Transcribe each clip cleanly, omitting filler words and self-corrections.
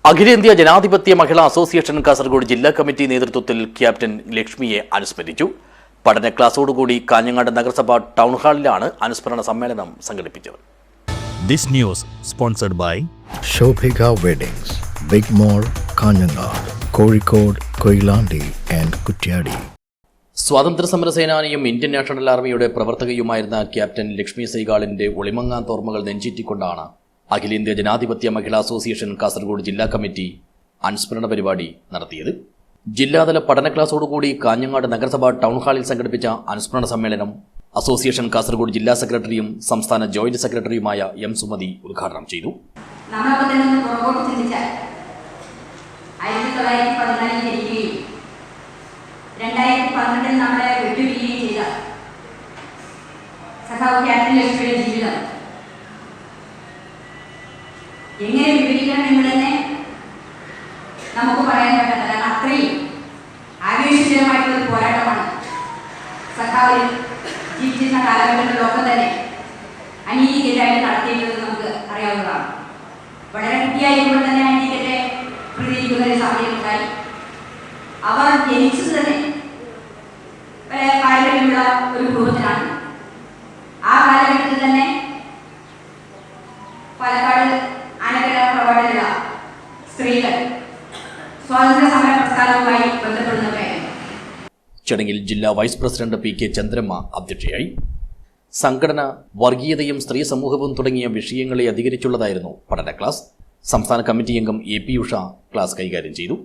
അഖിലേന്ത്യാ ജനാധിപത്യ മഹിളാ അസോസിയേഷൻ കാസർഗോഡ് ജില്ലാ കമ്മിറ്റി നേതൃത്വത്തിൽ ക്യാപ്റ്റൻ ലക്ഷ്മിയെ അനുസ്മരിച്ചു. പഠന ക്ലാസോടുകൂടി കാഞ്ഞങ്ങാട് നഗരസഭ ടൗൺ ഹാളിലാണ് അനുസ്മരണ സമ്മേളനം സംഘടിപ്പിച്ചത്. This news sponsored by Shobhika Weddings, Big Mall, Kanyanad, Kozhikode, Koilandi and Kutyadi. സ്വാതന്ത്ര്യ സമര സേനാനിയും ഇന്ത്യൻ നാഷണൽ ആർമിയുടെ പ്രവർത്തകയുമായിരുന്ന ക്യാപ്റ്റൻ ലക്ഷ്മി സൈഗാളിന്റെ ഒളിമങ്ങാത്ത ഓർമ്മകൾ നെഞ്ചിറ്റിക്കൊണ്ടാണ് അഖിലേന്ത്യാ ജനാധിപത്യ മഹിളാ അസോസിയേഷൻ കാസർഗോഡ് ജില്ലാ കമ്മിറ്റി അനുസ്മരണ പരിപാടി നടത്തിയത്. ജില്ലാതല പഠന ക്ലാസോടുകൂടി കാഞ്ഞങ്ങാട് നഗരസഭ ടൗൺ ഹാളിൽ സംഘടിപ്പിച്ച അനുസ്മരണ സമ്മേളനം അസോസിയേഷൻ കാസർഗോഡ് ജില്ലാ സെക്രട്ടറിയും സംസ്ഥാന ജോയിന്റ് സെക്രട്ടറിയുമായ എം സുമതി ഉദ്ഘാടനം ചെയ്തു. നമ്മളെ വിട്ടുപിരിയുകയും ചെയ്ത സഖാവ് ക്യാപ്റ്റൻ ലക്ഷ്മിയുടെ ജീവിതം എങ്ങനെ വിവരിക്കണം എന്ന് തന്നെ നമുക്ക് പറയാൻ പറ്റുന്നത്. കാരണം അത്രയും ആവേശകരമായിട്ടുള്ള ഒരു പോരാട്ടമാണ് സഖാവ് ജീവിച്ചിരുന്ന കാലഘട്ടങ്ങളിലൊക്കെ തന്നെ അനീതിക്കെതിരായിട്ട് നടത്തിയിട്ടുള്ളത് നമുക്ക് അറിയാവുന്നതാണ്. വളരെ കുട്ടിയായിരിക്കുമ്പോൾ തന്നെ അനീതിക്കെതിരെ പ്രതികരിക്കുന്ന ഒരു സാഹചര്യമുണ്ടായി. അവർ ജനിച്ചത് തന്നെ പാരമ്പര്യമുള്ള ഒരു കുടുംബത്തിലാണ്. ആ കാലഘട്ടത്തിൽ തന്നെ പാലക്കാട് ആനക്കര പ്രവാടിലുള്ള സ്ത്രീകൾ സ്വാതന്ത്ര്യ സമര പ്രസ്ഥാനവുമായി ബന്ധപ്പെടുന്നവരായിരുന്നു. ചടങ്ങിൽ ജില്ലാ vice president P K Chandramma അധ്യക്ഷയായി. സംഘടന, വർഗീയതയും സ്ത്രീ സമൂഹവും തുടങ്ങിയ വിഷയങ്ങളെ അധികരിച്ചുള്ളതായിരുന്നു പഠന ക്ലാസ്. സംസ്ഥാന കമ്മിറ്റി അംഗം എ പി ഉഷ ക്ലാസ് കൈകാര്യം ചെയ്തു.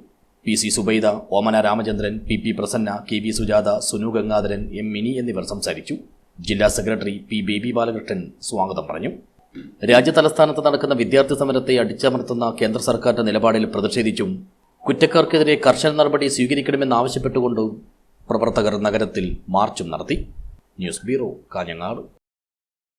P C Subaida, Omana Ramachandran, P P Prasanna, K V Sujatha, Sunu Gangadharan, M Mini എന്നിവർ സംസാരിച്ചു. ജില്ലാ സെക്രട്ടറി പി ബേബി ബാലകൃഷ്ണൻ സ്വാഗതം പറഞ്ഞു. രാജ്യതലസ്ഥാനത്ത് നടക്കുന്ന വിദ്യാർത്ഥി സമരത്തെ അടിച്ചമർത്തുന്ന കേന്ദ്ര സർക്കാരിന്റെ നിലപാടിൽ പ്രതിഷേധിച്ചും കുറ്റക്കാർക്കെതിരെ കർശന നടപടി സ്വീകരിക്കണമെന്നാവശ്യപ്പെട്ടുകൊണ്ടും പ്രവർത്തകർ നഗരത്തിൽ മാർച്ചും നടത്തി. News bureau, Kanhangad.